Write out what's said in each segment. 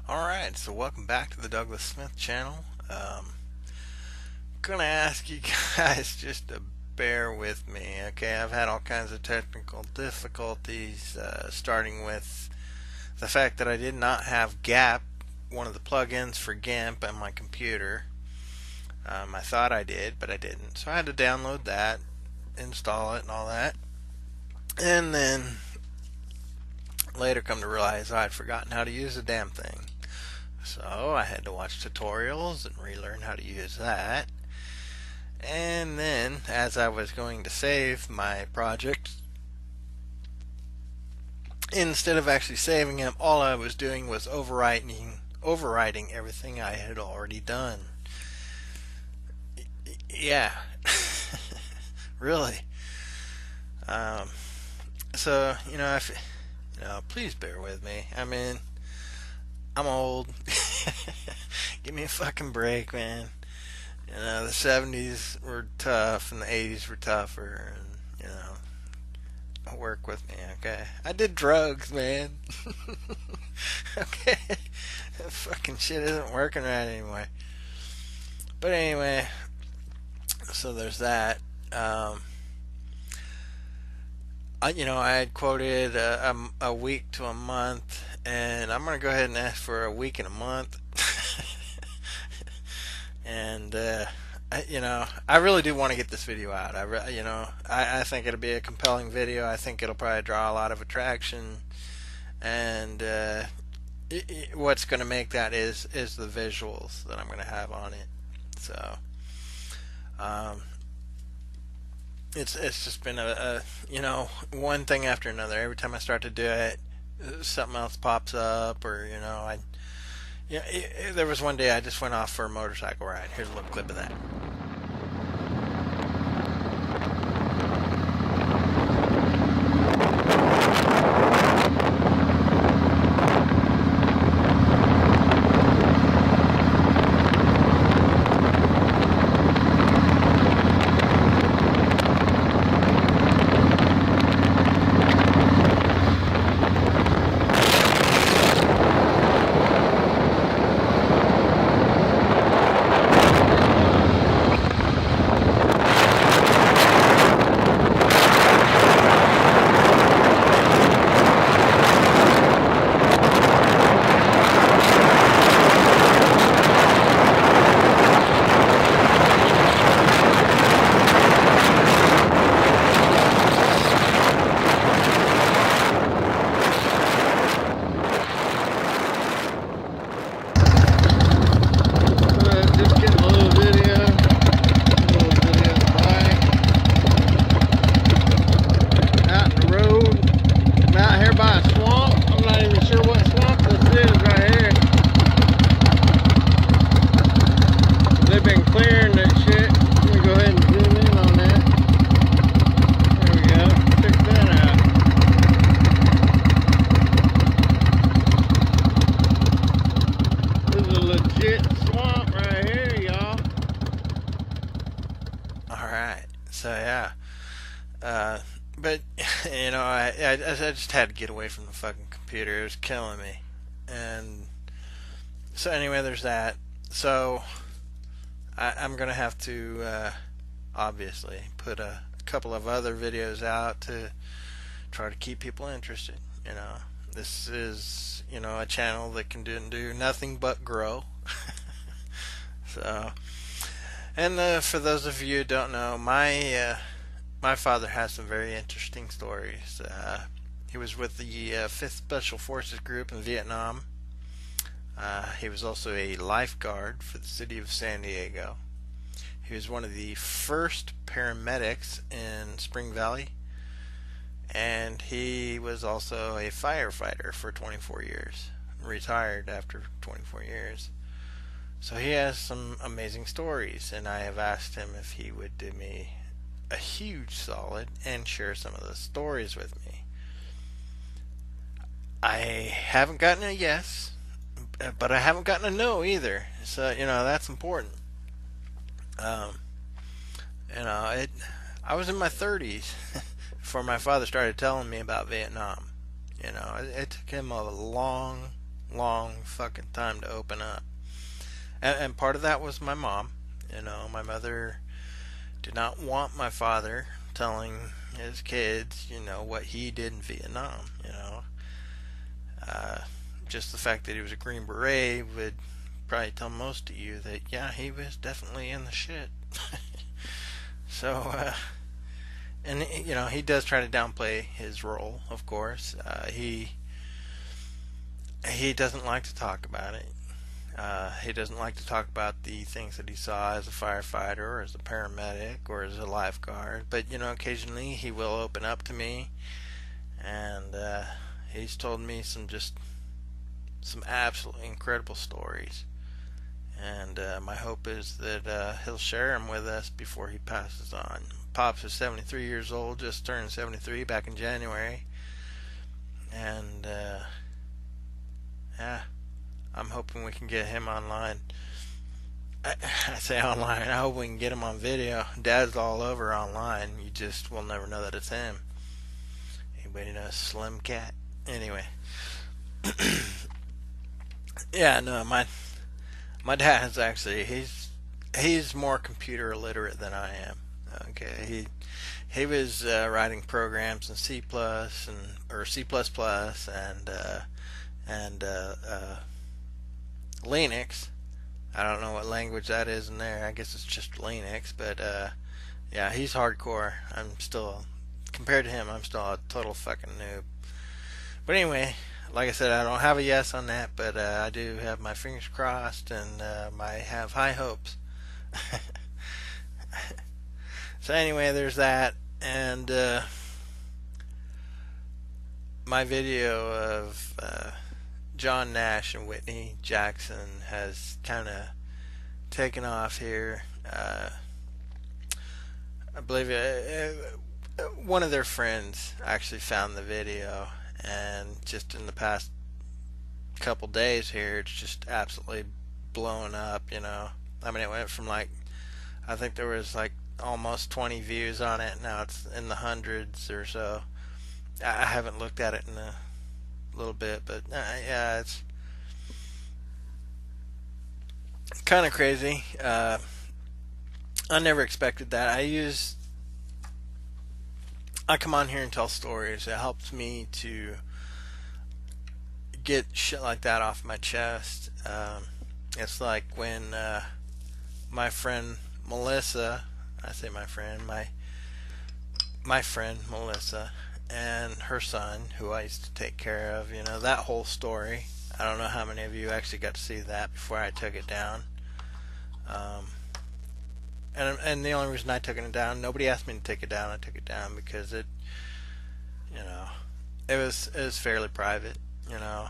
Alright, so welcome back to the Douglas Smith channel. Gonna ask you guys just to bear with me, okay? I've had all kinds of technical difficulties, starting with the fact that I did not have GAP, one of the plugins for GIMP, on my computer. I thought I did, but I didn't. So I had to download that, install it, and all that. And then later come to realize I'd forgotten how to use the damn thing. So I had to watch tutorials and relearn how to use that. And then, as I was going to save my project, instead of actually saving it, all I was doing was overwriting everything I had already done. Yeah, really. Um, so if please bear with me. I mean, I'm old. Give me a fucking break, man. The 70s were tough and the 80s were tougher, and work with me, okay? I did drugs, man. Okay. That fucking shit isn't working right anymore. But anyway, so there's that. I had quoted a week to a month, and I'm gonna go ahead and ask for a week and a month. And I really do want to get this video out. I think it'll be a compelling video. I think it'll probably draw a lot of attraction, and what's going to make that is the visuals that I'm going to have on it. So it's just been a one thing after another. Every time I start to do it, something else pops up, or there was one day I just went off for a motorcycle ride. Here's a little clip of that. So yeah, but I just had to get away from the fucking computer. It was killing me, and so anyway, there's that. So I'm gonna have to obviously put a couple of other videos out to try to keep people interested. This is a channel that can do nothing but grow. So. And for those of you who don't know, my father has some very interesting stories. He was with the 5th Special Forces Group in Vietnam. He was also a lifeguard for the city of San Diego. He was one of the first paramedics in Spring Valley. And he was also a firefighter for 24 years. Retired after 24 years. So he has some amazing stories, and I have asked him if he would do me a huge solid and share some of the stories with me. I haven't gotten a yes, but I haven't gotten a no either. So that's important. I was in my 30s before my father started telling me about Vietnam. It took him a long fucking time to open up. And part of that was my mom. You know, my mother did not want my father telling his kids, you know, what he did in Vietnam. You know, just the fact that he was a Green Beret would probably tell most of you that, yeah, he was definitely in the shit. So, and you know, he does try to downplay his role, of course. He doesn't like to talk about it. He doesn't like to talk about the things that he saw as a firefighter or as a paramedic or as a lifeguard. But, you know, occasionally he will open up to me, and he's told me some absolutely incredible stories. And my hope is that he'll share them with us before he passes on. Pops is 73 years old, just turned 73 back in January. And yeah, I'm hoping we can get him online. I say online, I hope we can get him on video. Dad's all over online. You just will never know that it's him. Anybody know Slim Cat? Anyway. Yeah, no, my dad is actually he's more computer illiterate than I am. Okay, he was writing programs in C plus or C plus plus and Linux. I don't know what language that is in there. I guess it's just Linux, but yeah, he's hardcore. I'm still, compared to him, I'm still a total fucking noob. But anyway, like I said, I don't have a yes on that, but I do have my fingers crossed, and I have high hopes. So anyway, there's that, and my video of John Nash and Whitney Jackson has kind of taken off here. I believe one of their friends actually found the video, and just in the past couple days here, it's just absolutely blowing up. You know, I mean, it went from like, I think there was like almost 20 views on it. Now it's in the hundreds or so. I haven't looked at it in a little bit, but yeah, it's kind of crazy. I never expected that. I come on here and tell stories. It helps me to get shit like that off my chest. It's like when my friend Melissa, I say my friend, my friend Melissa and her son, who I used to take care of, you know, that whole story. I don't know how many of you actually got to see that before I took it down. And the only reason I took it down, nobody asked me to take it down. I took it down because it, you know, it was fairly private, you know,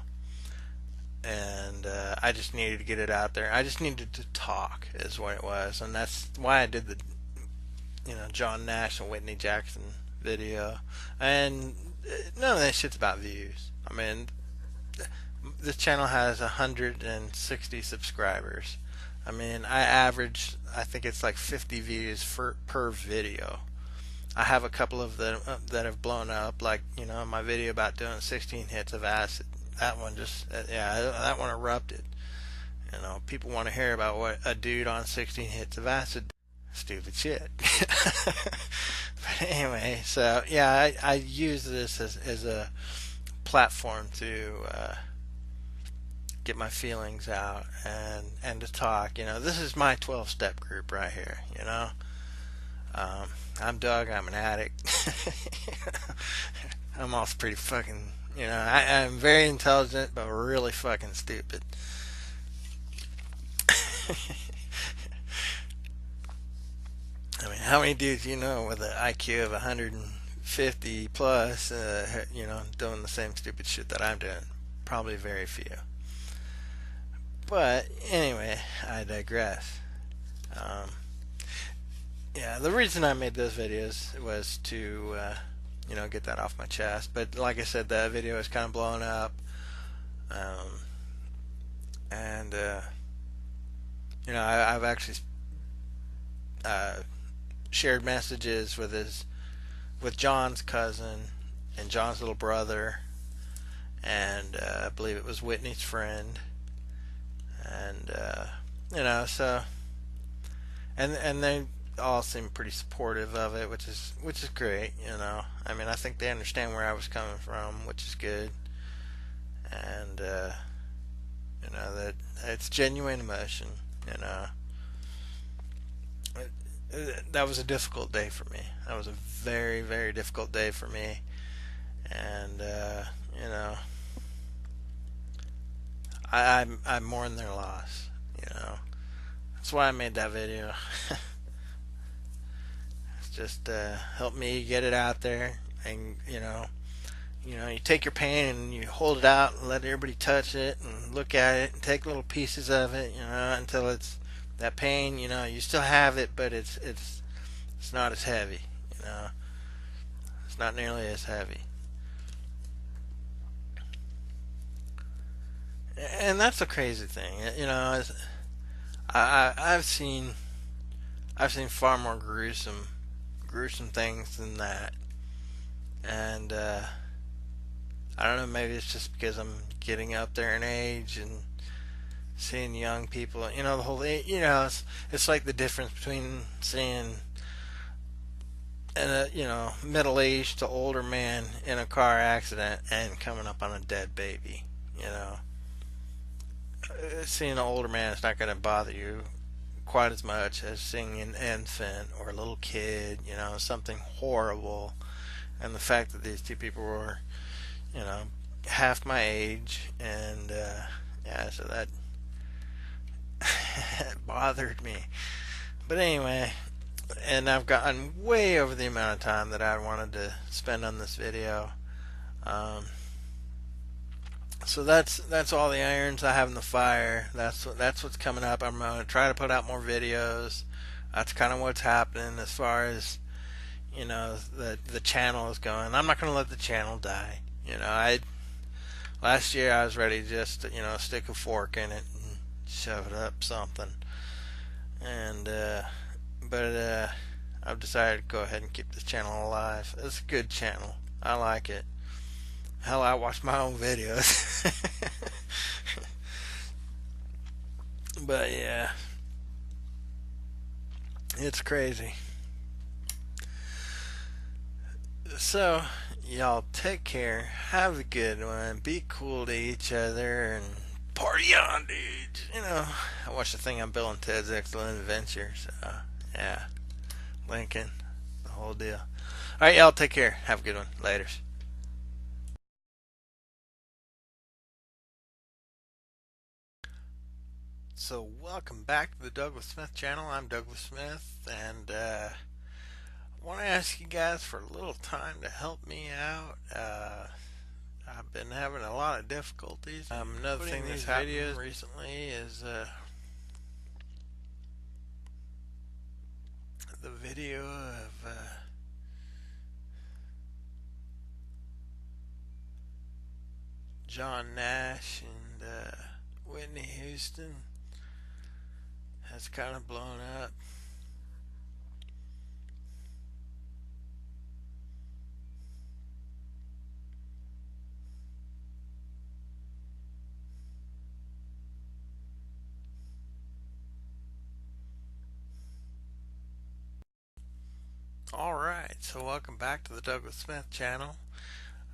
and I just needed to get it out there. I just needed to talk, is what it was, and that's why I did the, you know, John Nash and Whitney Jackson video. And none of that shit's about views. I mean, this channel has 160 subscribers. I mean, I average, I think it's like 50 views per video. I have a couple of them that have blown up, like, you know, my video about doing 16 hits of acid. That one just, yeah, that one erupted. You know, people want to hear about what a dude on 16 hits of acid. Stupid shit. But anyway, so yeah, I use this as a platform to get my feelings out and to talk. You know, this is my 12-step group right here. You know, I'm Doug. I'm an addict. I'm also pretty fucking. You know, I'm very intelligent, but really fucking stupid. I mean, how many dudes you know with an IQ of 150 plus, you know, doing the same stupid shit that I'm doing? Probably very few. But anyway, I digress. Yeah, the reason I made those videos was to, you know, get that off my chest. But like I said, the video is kind of blowing up, and you know, I've actually shared messages with John's cousin and John's little brother, and I believe it was Whitney's friend, and so and they all seem pretty supportive of it, which is great. I mean, I think they understand where I was coming from, which is good, and that it's genuine emotion. You know, that was a difficult day for me. That was a very, very difficult day for me, and you know, I mourn their loss. That's why I made that video. It's just help me get it out there, and you take your pain and you hold it out and let everybody touch it and look at it and take little pieces of it, until it's that pain. You still have it, but it's not as heavy. You know, it's not nearly as heavy, and that's the crazy thing. I've seen far more gruesome things than that, and I don't know. Maybe it's just because I'm getting up there in age and seeing young people. The whole thing. It's like the difference between seeing a middle-aged to older man in a car accident and coming up on a dead baby. You know, Seeing an older man is not going to bother you quite as much as seeing an infant or a little kid. Something horrible. And the fact that these two people were, you know, half my age, and yeah, so that bothered me. But anyway, and I've gotten way over the amount of time that I wanted to spend on this video. Um, so that's all the irons I have in the fire. That's what's coming up. I'm gonna try to put out more videos. That's kind of what's happening as far as the channel is going. I'm not gonna let the channel die. I Last year I was ready to just stick a fork in it and shove it up something, and but I've decided to go ahead and keep this channel alive. It's a good channel. I like it. Hell, I watch my own videos. But yeah, it's crazy. So, y'all take care. Have a good one. Be cool to each other and party on, dude. I watched the thing on Bill and Ted's Excellent Adventure. So, yeah. Lincoln. The whole deal. Alright, y'all take care. Have a good one. Laters. So, welcome back to the Douglas Smith channel. I'm Douglas Smith, and I want to ask you guys for a little time to help me out. I've been having a lot of difficulties. Another thing that's happened recently is the video of John Nash and Whitney Houston has kind of blown up. Alright, so welcome back to the Douglas Smith channel.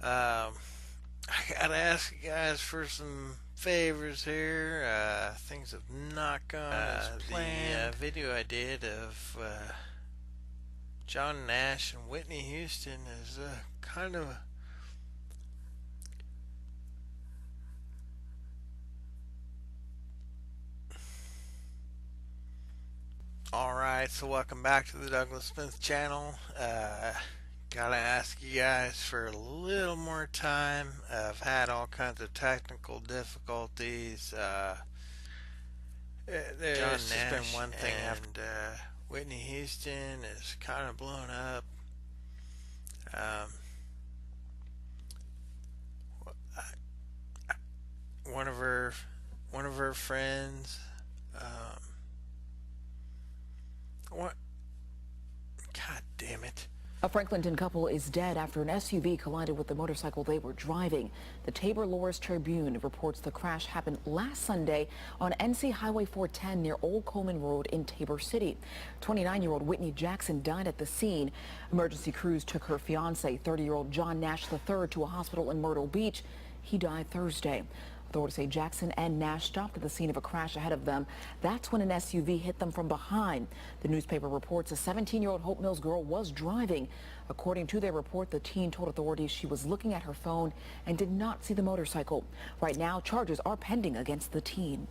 I gotta ask you guys for some favors here. Things have not gone as planned. The video I did of John Nash and Whitney Houston is kind of Alright, so welcome back to the Douglas Smith channel. Gotta ask you guys for a little more time. I've had all kinds of technical difficulties. There's John just Nash been one thing and Whitney Houston is kind of blown up. One of her friends. What? God damn it! A Franklinton couple is dead after an SUV collided with the motorcycle they were driving. The Tabor-Loras Tribune reports the crash happened last Sunday on NC Highway 410 near Old Coleman Road in Tabor City. 29-year-old Whitney Jackson died at the scene. Emergency crews took her fiance, 30-year-old John Nash III, to a hospital in Myrtle Beach. He died Thursday. Authorities say Jackson and Nash stopped at the scene of a crash ahead of them. That's when an SUV hit them from behind. The newspaper reports a 17-year-old Hope Mills girl was driving. According to their report, the teen told authorities she was looking at her phone and did not see the motorcycle. Right now, charges are pending against the teen.